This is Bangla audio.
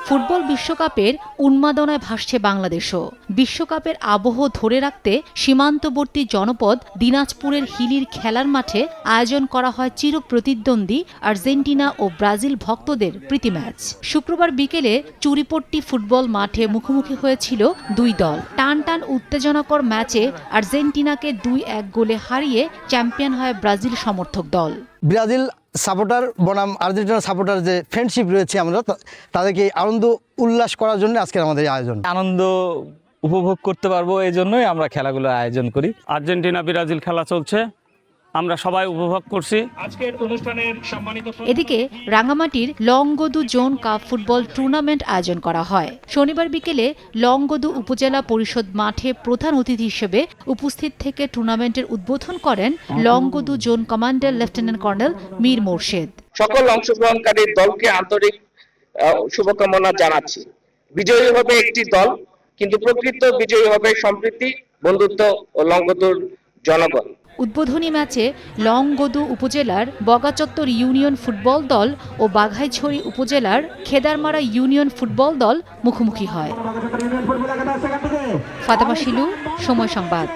ফুটবল বিশ্বকাপের উন্মাদনায় ভাসছে বাংলাদেশও। বিশ্বকাপের আবহ ধরে রাখতে সীমান্তবর্তী জনপদ দিনাজপুরের হিলির খেলার মাঠে আয়োজন করা হয় চিরপ্রতিদ্বন্দ্বী আর্জেন্টিনা ও ব্রাজিল ভক্তদের প্রীতি ম্যাচ। শুক্রবার বিকেলে চুরিপট্টি ফুটবল মাঠে মুখোমুখি হয়েছিল দুই দল। টান টান উত্তেজনাকর ম্যাচে আর্জেন্টিনাকে 2-1 গোলে হারিয়ে চ্যাম্পিয়ন হয় ব্রাজিল সমর্থক দল। ব্রাজিল সাপোর্টার বনাম আর্জেন্টিনা সাপোর্টার যে ফ্রেন্ডশিপ রয়েছে, আমরা তাদেরকে আনন্দ উল্লাস করার জন্য আজকের আমাদের আয়োজন। আনন্দ উপভোগ করতে পারবো, এই জন্যই আমরা খেলাগুলোর আয়োজন করি। আর্জেন্টিনা ব্রাজিল খেলা চলছে, আমরা সবাই উপভোগ করছি। আজকের অনুষ্ঠানের সম্মানিত এদিকে রাঙ্গামাটির Longadu zone cup football tournament আয়োজন করা হয়। শনিবার বিকেলে লংগদু উপজেলা পরিষদ মাঠে প্রধান অতিথি হিসেবে উপস্থিত থেকে টুর্নামেন্টের উদ্বোধন করেন Longadu zone commander lieutenant colonel Mir Morshed. সকল অংশগ্রহণকারী দলকে আন্তরিক শুভকামনা জানাচ্ছি। বিজয়ী হবে একটি দল, কিন্তু প্রকৃত বিজয়ী হবে সম্প্রীতি, বন্ধুত্ব ও লংগদুর জনগণ। উদ্বোধনী ম্যাচে লংগদু উপজেলার বগাচত্বর ইউনিয়ন ফুটবল দল ও বাঘাইছড়ি উপজেলার খেদারমারা ইউনিয়ন ফুটবল দল মুখোমুখি হয়। ফাতেমা শিলু, সময় সংবাদ।